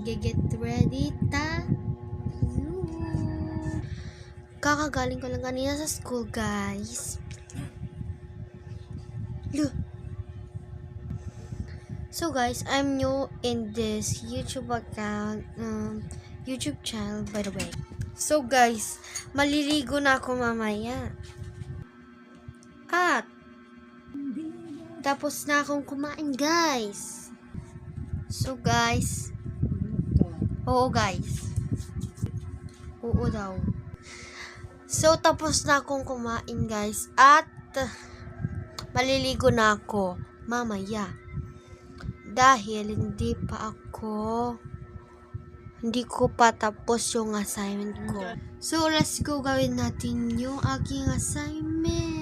Get ready, Kakagaling ko lang kanina sa school, guys. So guys, I'm new in this YouTube account, YouTube channel, by the way. So guys, maliligo na ako mamaya. At tapos na akong kumain, guys. So guys, oo guys. Oo daw. So tapos na akong kumain, guys. At maliligo na ako mamaya. Dahil hindi ko pa tapos yung assignment ko. So let's go, gawin natin yung aking assignment.